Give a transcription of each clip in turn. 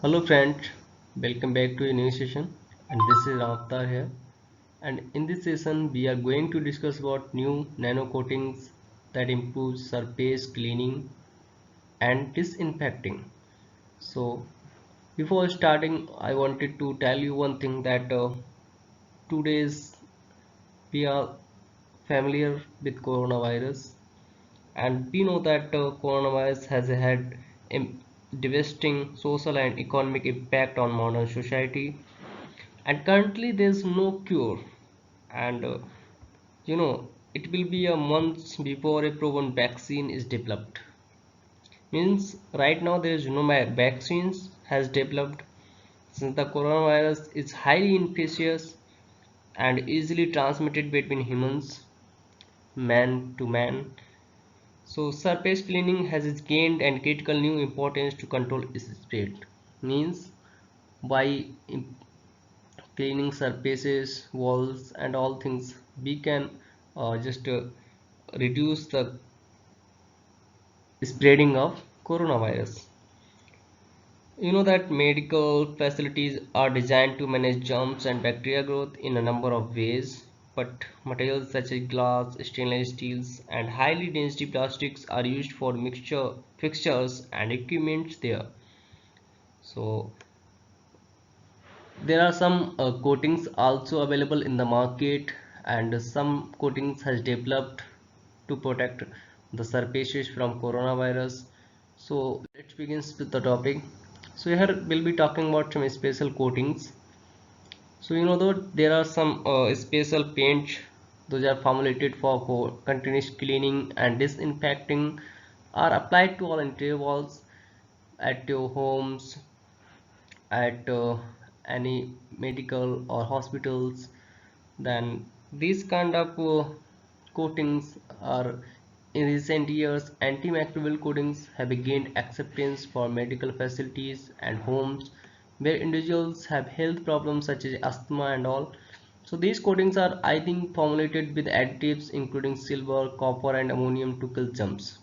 Hello friends, welcome back to a new session and this is Ramavtar here, and in this session we are going to discuss about new nano coatings that improve surface cleaning and disinfecting. So before starting I wanted to tell you one thing that today's we are familiar with coronavirus, and we know that coronavirus has had a devastating social and economic impact on modern society, and currently there's no cure, and it will be a month before a proven vaccine is developed. Means right now there is no vaccines has developed, since the coronavirus is highly infectious and easily transmitted between humans, man to man. So surface cleaning has its gained and critical new importance to control its spread. Means by cleaning surfaces, walls, and all things, we can just reduce the spreading of coronavirus. You know that medical facilities are designed to manage germs and bacteria growth in a number of ways, but materials such as glass, stainless steels, and highly density plastics are used for fixtures and equipment there. So there are some coatings also available in the market, and some coatings has developed to protect the surfaces from coronavirus. So let's begin with the topic. So here we'll be talking about some special coatings. So that there are some special paints, those are formulated for continuous cleaning and disinfecting, are applied to all interior walls at your homes, at any medical or hospitals. Then these kind of coatings are, in recent years antimicrobial coatings have gained acceptance for medical facilities and homes where individuals have health problems such as asthma and all. So these coatings are, I think, formulated with additives including silver, copper, and ammonium to kill germs.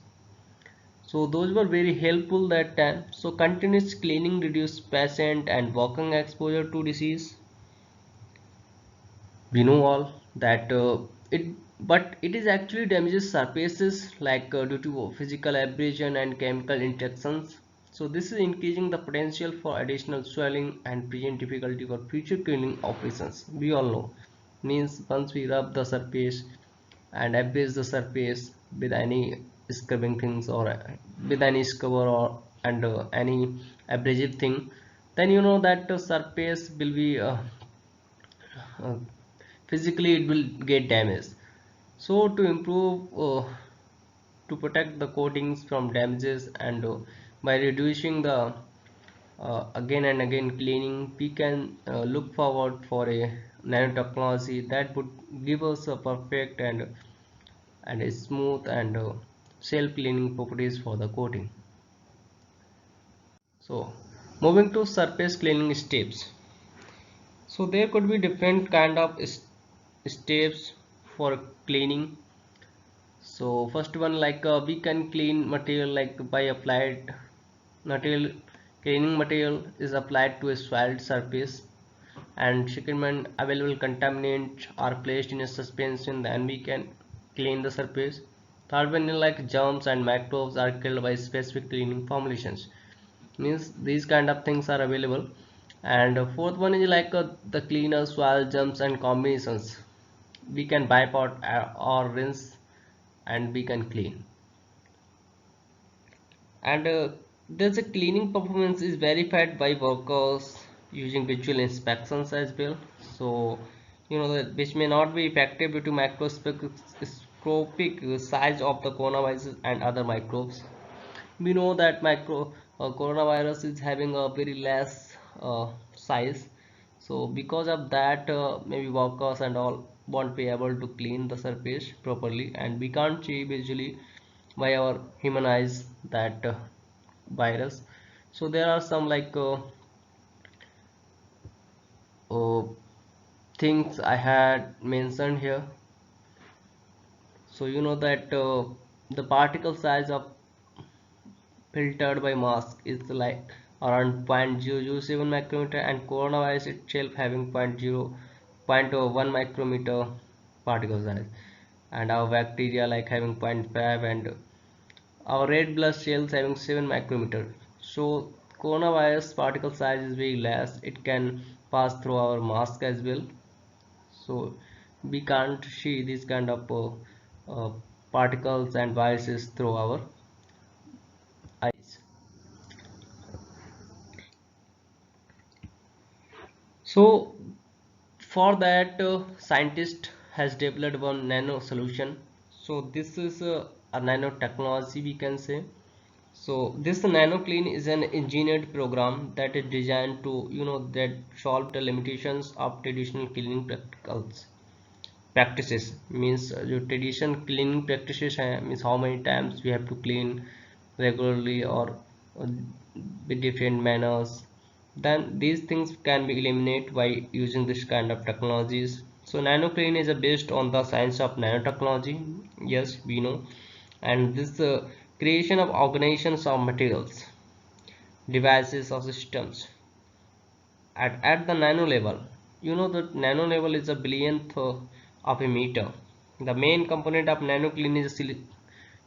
So those were very helpful that time. So continuous cleaning reduced patient and working exposure to disease. We know all that it but it is actually damages surfaces like due to physical abrasion and chemical interactions. So this is increasing the potential for additional swelling and present difficulty for future cleaning operations. We all know, means once we rub the surface and abrase the surface with any scrubbing things, or with any scrubber, or and any abrasive thing, then you know that the surface will be uh, physically it will get damaged. So to improve, to protect the coatings from damages, and by reducing the again and again cleaning, we can look forward for a nanotechnology that would give us a perfect and a smooth and self-cleaning properties for the coating. So moving to surface cleaning steps. So there could be different kind of steps for cleaning. So first one, like we can clean material like by applied material. Cleaning material is applied to a soiled surface, and second one, available contaminants are placed in a suspension, then we can clean the surface. Third one is like germs and microbes are killed by specific cleaning formulations, means these kind of things are available. And fourth one is like the cleaner soil germs and combinations, we can wipe out or rinse and we can clean. And there's a cleaning performance is verified by workers using visual inspections as well. So that which may not be effective due to microscopic size of the coronavirus and other microbes. We know that coronavirus is having a very less size, so because of that maybe workers and all won't be able to clean the surface properly, and we can't see visually by our human eyes that virus. So there are some like uh, things I had mentioned here. So that the particle size of filtered by mask is like around 0.007 micrometer, and coronavirus itself having 0.01 micrometer particle size, and our bacteria like having zero point 0.5, and our red blood cells having 7 micrometer. So coronavirus particle size is very less, it can pass through our mask as well, so we can't see this kind of particles and viruses through our eyes. So for that, scientist has developed one nano solution. So this is a nanotechnology, we can say. So this NanoClean is an engineered program that is designed to, that solve the limitations of traditional cleaning practices. Means your traditional cleaning practices means how many times we have to clean regularly, or uh, with different manners. Then these things can be eliminated by using this kind of technologies. So NanoClean is based on the science of nanotechnology. Yes, we know, and this creation of organizations of materials, devices or systems at the nano level. The nano level is a billionth of a meter. The main component of nanoclean is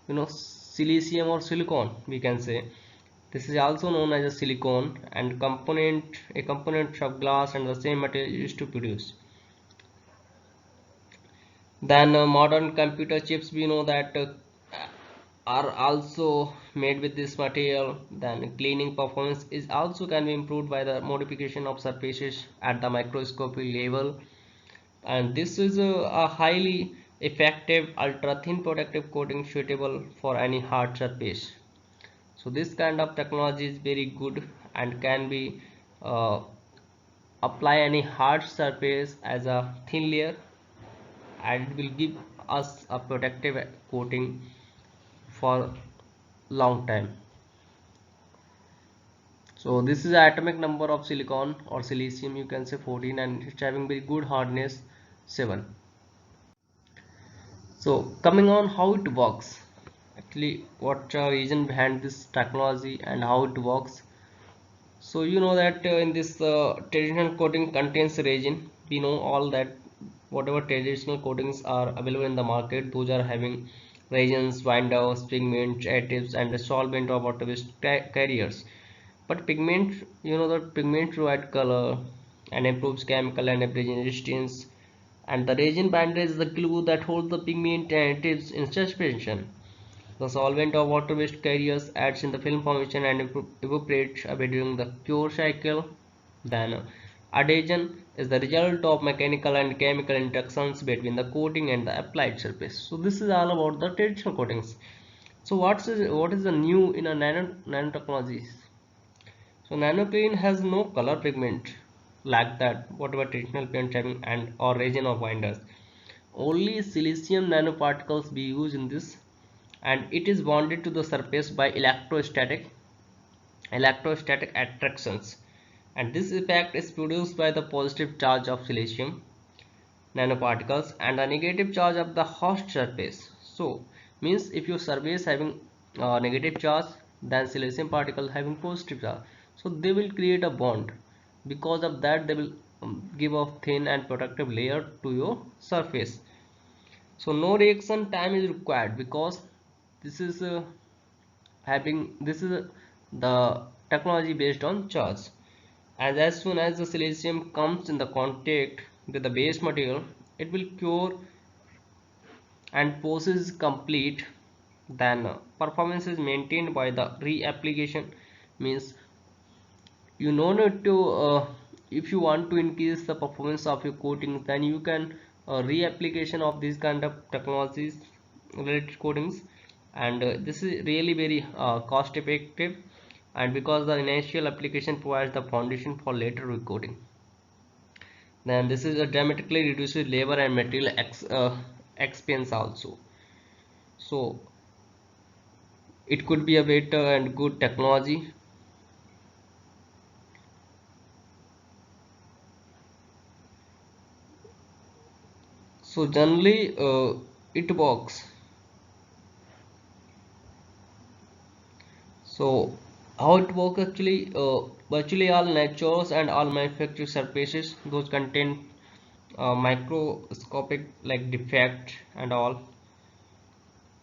silicium or silicon, we can say. This is also known as a silicon, and a component of glass and the same material used to produce. Then modern computer chips, we know that are also made with this material. Then cleaning performance is also can be improved by the modification of surfaces at the microscopic level, and this is a highly effective ultra thin protective coating suitable for any hard surface. So this kind of technology is very good and can be uh, apply any hard surface as a thin layer, and it will give us a protective coating for long time. So this is the atomic number of silicon or silicium, you can say 14, and it's having very good hardness 7. So coming on how it works, actually what reason behind this technology and how it works. So you know that in this traditional coating contains resin. We know all that whatever traditional coatings are available in the market, those are having resins, binders, pigments, additives, and a solvent or water-based carriers. But pigment, the pigment provide color and improves chemical and abrasion resistance, and the resin binder is the glue that holds the pigment and additives in suspension. The solvent or water-based carriers adds in the film formation and evaporates away during the cure cycle. Then adhesion is the result of mechanical and chemical interactions between the coating and the applied surface. So this is all about the traditional coatings. So what is the new in a nanotechnology? So nanoclean has no color pigment like that whatever traditional paints having, and or resin or binders. Only silicium nanoparticles be used in this, and it is bonded to the surface by electrostatic attractions, and this effect is produced by the positive charge of silicium nanoparticles and the negative charge of the host surface. So means if your surface having negative charge, then silicium particle having positive charge, so they will create a bond. Because of that they will give a thin and protective layer to your surface. So no reaction time is required because this is the technology based on charge, and as soon as the silicium comes in the contact with the base material, it will cure and process complete. Then performance is maintained by the reapplication. Means you no need to if you want to increase the performance of your coatings, then you can reapplication of these kind of technologies related coatings, and this is really very cost effective, and because the initial application provides the foundation for later recoating, then this is a dramatically reduces labor and material expense also. So it could be a better and good technology. So generally it works. So How it works actually, virtually all natures and all manufactured surfaces those contain microscopic like defect and all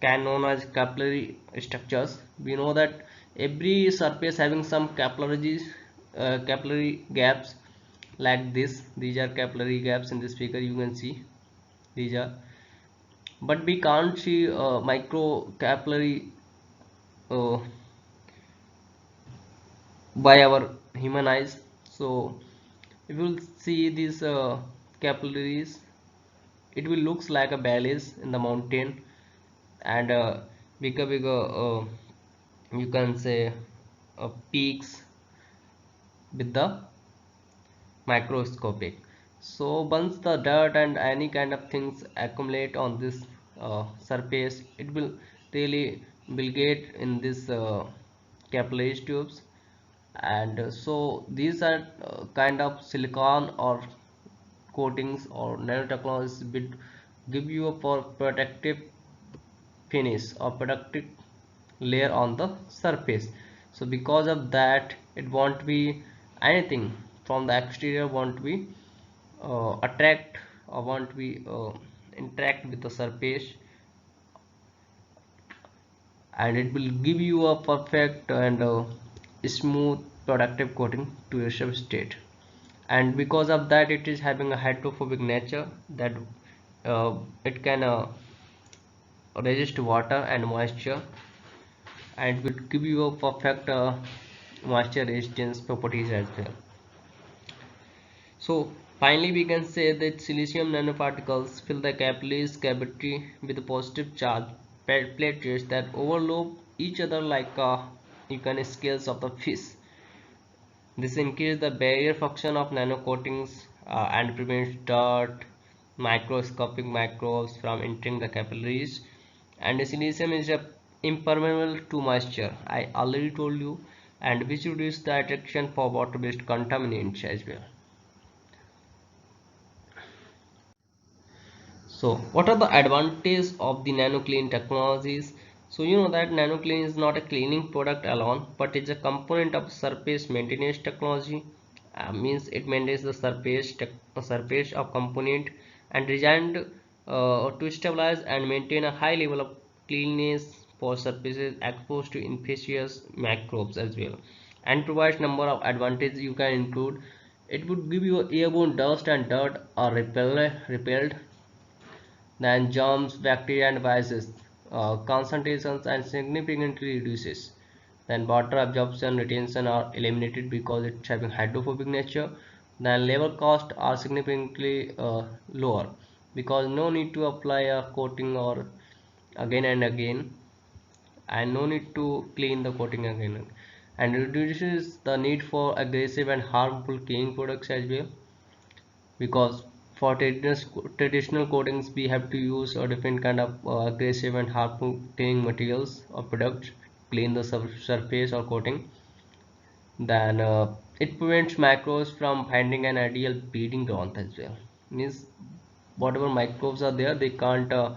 can known as capillary structures. We know that every surface having some capillaries, capillary gaps like this. These are capillary gaps in this figure. You can see these are, but we can't see micro capillary uh, by our human eyes. So if you will see these capillaries, it will looks like a valleys in the mountain, and bigger you can say peaks with the microscopic. So once the dirt and any kind of things accumulate on this surface, it will really will get in this capillary tubes, and so these are kind of silicon or coatings or nanotechnologies will give you a protective finish or protective layer on the surface. So because of that, it won't be anything from the exterior won't be attract or won't be interact with the surface, and it will give you a perfect and smooth productive coating to your substrate. And because of that, it is having a hydrophobic nature that it can resist water and moisture, and will give you a perfect moisture resistance properties as well. So finally we can say that silicium nanoparticles fill the capillary's cavity with positive charge platelets that overlap each other like you can scales of the fish. This increases the barrier function of nanocoatings and prevents dirt, microscopic microbes from entering the capillaries. And the silicium is impermeable to moisture, I already told you, and which reduces the attraction for water-based contaminants as well. So what are the advantages of the nanoclean technologies? So you know that nanoclean is not a cleaning product alone, but it's a component of surface maintenance technology. Means it maintains the surface of component and designed to stabilize and maintain a high level of cleanliness for surfaces exposed to infectious microbes as well, and provides number of advantages. You can include it would give you airborne dust and dirt are repelled, then germs, bacteria and viruses concentrations and significantly reduces. Then water absorption retention are eliminated because it's having hydrophobic nature. Then labor costs are significantly lower because no need to apply a coating or again and again, and no need to clean the coating again, and reduces the need for aggressive and harmful cleaning products as well, because for traditional coatings we have to use a different kind of aggressive and harmful cleaning materials or products to clean the surface or coating. Then it prevents microbes from finding an ideal breeding ground as well. Means whatever microbes are there, they can't uh,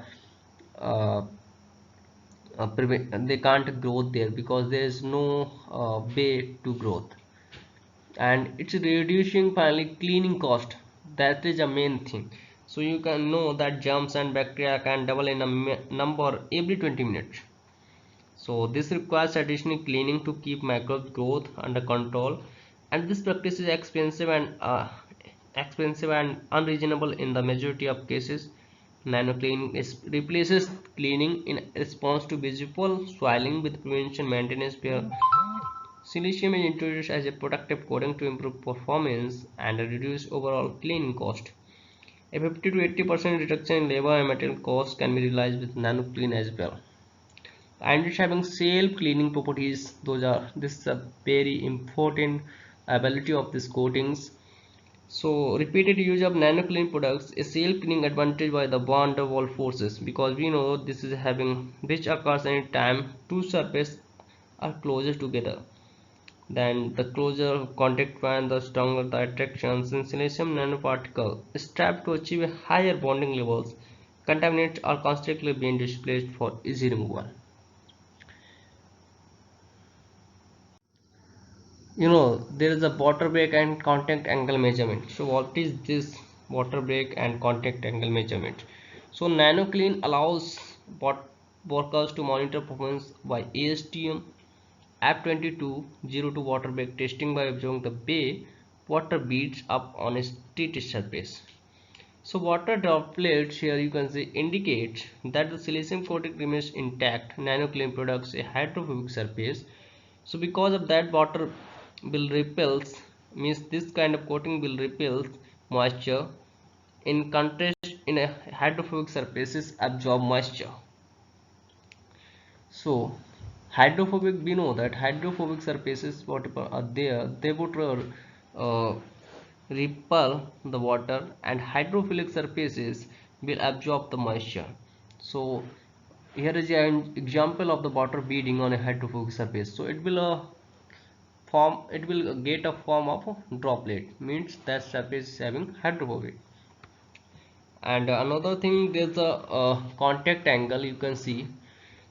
prevent, they can't grow there because there is no way to growth. And it's reducing finally cleaning cost. That is a main thing. So you can know that germs and bacteria can double in a number every 20 minutes. So this requires additional cleaning to keep microbe growth under control, and this practice is expensive and unreasonable in the majority of cases. Nanocleaning replaces cleaning in response to visual swelling with prevention maintenance where silicium is introduced as a protective coating to improve performance and reduce overall cleaning cost. A 50 to 80% reduction in labor and material costs can be realized with nanoclean as well. And it's having self-cleaning properties. Those are this is a very important ability of these coatings. So repeated use of nanoclean products is self-cleaning advantage by the van der Waals forces, because we know this is having which occurs anytime two surfaces are closer together. Then the closer contact and the stronger the attractions in silicium nanoparticle is trapped to achieve higher bonding levels. Contaminants are constantly being displaced for easy removal. there is a water break and contact angle measurement. So what is this water break and contact angle measurement? So NanoClean allows workers to monitor performance by ASTM App2202 water break testing by observing the way water beads up on a street surface. So water droplets here you can see indicate that the silicon coating remains intact. NanoClean products a hydrophobic surface. So because of that, water will repels, means this kind of coating will repel moisture. In contrast, in a hydrophobic surfaces absorb moisture. So hydrophobic, we know that hydrophobic surfaces whatever are there, they would uh, repel the water, and hydrophilic surfaces will absorb the moisture. So here is an example of the water beading on a hydrophobic surface. So it will get a form of a droplet, means that surface is having hydrophobic. And another thing, there's a contact angle you can see.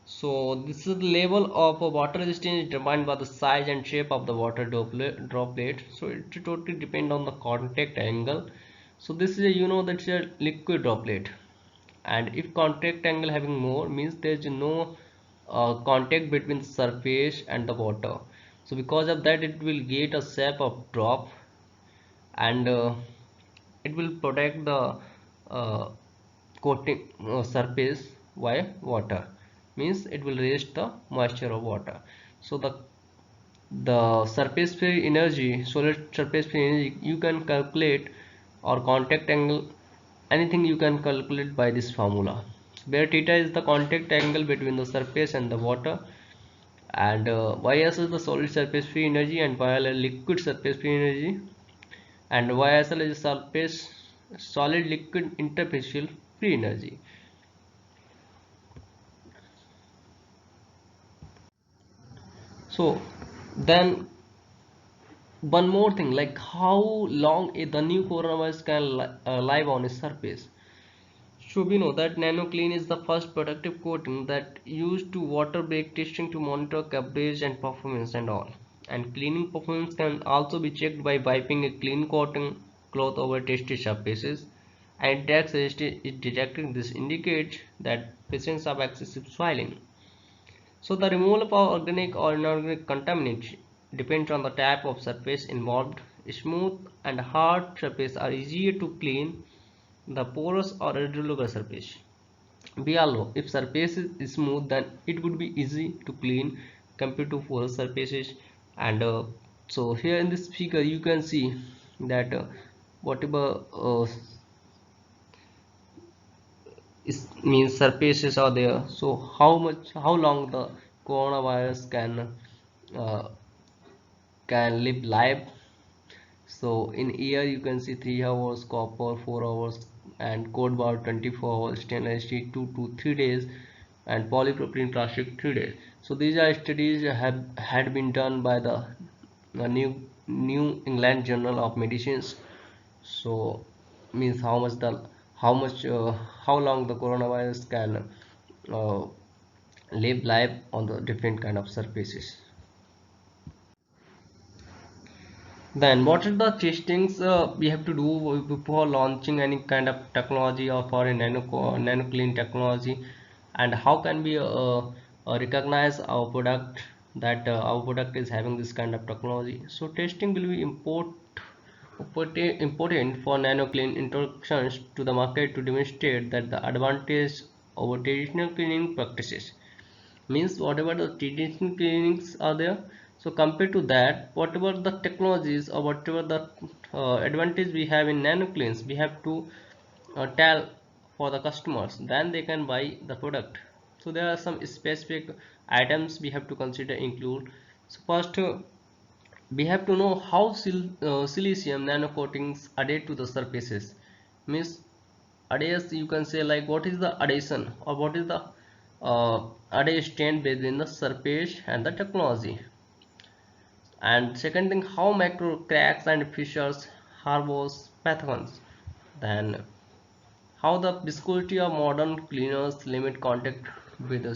So this is the level of water resistance determined by the size and shape of the water droplet. So it totally depend on the contact angle. So this is that's a liquid droplet, and if contact angle having more, means there is no contact between the surface and the water. So because of that, it will get a shape of drop, and it will protect the uh, coating surface by water, means it will resist the moisture of water. So the surface free energy, solid surface free energy, you can calculate, or contact angle, anything you can calculate by this formula, where theta is the contact angle between the surface and the water, and ys is the solid surface free energy, and yl is liquid surface free energy, and YSL is surface solid liquid interfacial free energy. So then one more thing, like how long the new coronavirus can live on a surface. So we know that NanoClean is the first protective coating that used to water break testing to monitor coverage and performance and all. And cleaning performance can also be checked by wiping a clean cotton cloth over tested surfaces. And tax resistance is detecting. This indicates that presence of excessive soiling. So the removal of organic or inorganic contaminants depends on the type of surface involved. Smooth and hard surfaces are easier to clean the porous or irregular surface. Below, if surface is smooth, then it would be easy to clean compared to porous surfaces. And so here in this figure you can see that whatever is means surfaces are there, so how long the coronavirus uh, can live live. So in air you can see 3 hours, copper 4 hours, and code bar 24 hours, stainless steel 2 to 3 days, and polypropylene plastic 3 days. So these are studies have had been done by the New England Journal of Medicines. So means how much how long the coronavirus can uh, live live on the different kind of surfaces. Then what are the testings we have to do before launching any kind of technology or for a nano clean technology, and how can we recognize our product that our product is having this kind of technology. So testing will be important for nano clean introductions to the market to demonstrate that the advantage over traditional cleaning practices, means whatever the traditional clinics are there, so compared to that, whatever the technologies or whatever the advantage we have in nano cleans, we have to tell for the customers, then they can buy the product. So there are some specific items we have to consider include. So first, we have to know how silicium nano coatings adhere to the surfaces, means adheres, you can say, like what is the adhesion or what is the adhesion between the surface and the technology. And second thing, how macro cracks and fissures harbors pathogens. Then how the viscosity of modern cleaners limit contact with the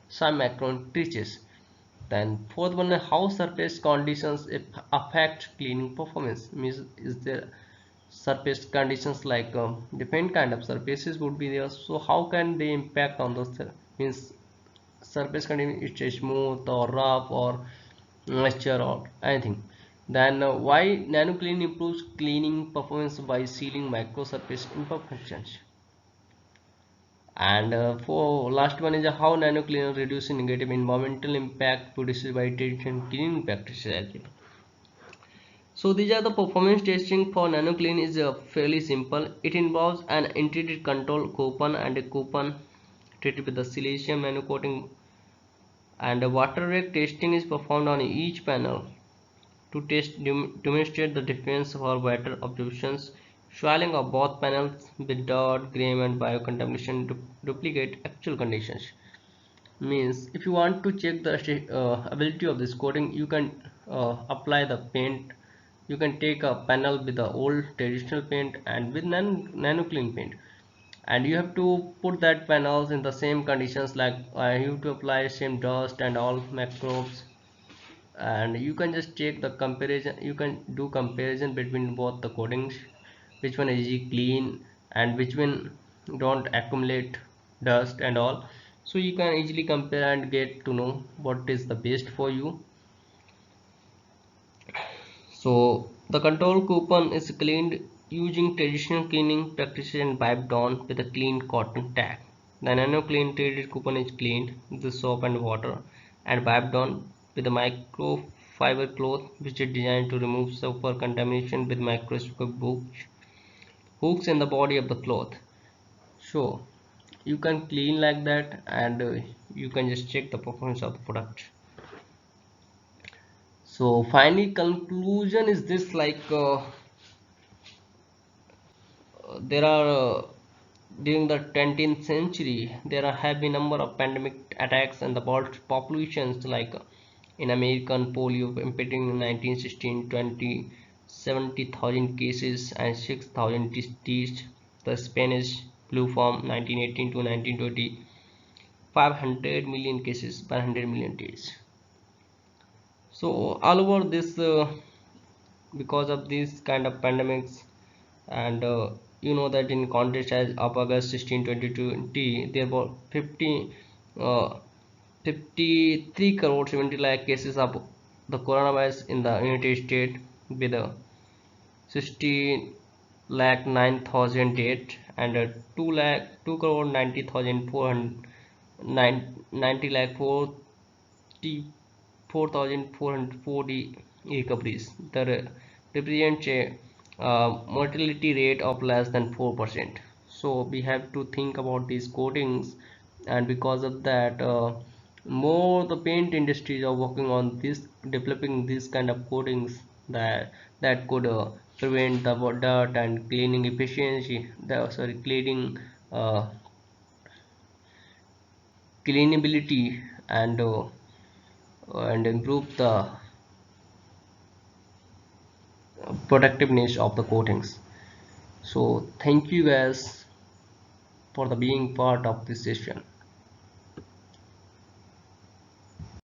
some macron treaches. Then fourth one, how surface conditions affect cleaning performance. Means is there surface conditions like different kind of surfaces would be there. So how can they impact on the means surface condition, it's smooth or rough or moisture or anything. Then why NanoClean improves cleaning performance by sealing microsurface imperfections. And for last one is how NanoCleaner reduces negative environmental impact produced by traditional cleaning practices as well. So these are the performance testing for NanoClean is fairly simple. It involves an integrated control coupon and a coupon treated with the silicium nanocoating, and a water rate testing is performed on each panel to demonstrate the difference for water absorptions. Swelling of both panels with dirt, grime and biocontamination to duplicate actual conditions. Means if you want to check the ability of this coating, you can apply the paint. You can take a panel with the old traditional paint and with NanoClean paint, and you have to put that panels in the same conditions, like you have to apply same dust and all microbes, and you can just check the comparison. You can do comparison between both the coatings, which one is clean and which one don't accumulate dust and all. So you can easily compare and get to know what is the best for you. So the control coupon is cleaned using traditional cleaning practices and wiped down with a clean cotton tag. The nano clean treated coupon is cleaned with the soap and water and wiped down with a microfiber cloth, which is designed to remove sulfur contamination with microscopic hooks in the body of the cloth. So you can clean like that, and you can just check the performance of the product. So finally conclusion is this, like there are during the 20th century there have been number of pandemic attacks and the world populations, like in American polio impacting in 1916 70,000 cases and 6,000 deceased. The Spanish flu from 1918 to 1920, 500 million cases, 100 million deaths. So all over this because of these kind of pandemics, and you know that in context as of August 16 2020 there were 53 crore 70 lakh cases of the coronavirus in the United States, with 16 lakh 9,000 dead, and 2 lakh 2 crore 90,000 90 lakh 4,440 recoveries. That represents a mortality rate of less than 4%. So we have to think about these coatings, and because of that, more the paint industries are working on this, developing this kind of coatings that could prevent the dirt and cleaning efficiency. The sorry, cleaning cleanability and improve the protectiveness of the coatings. So thank you guys for the being part of this session.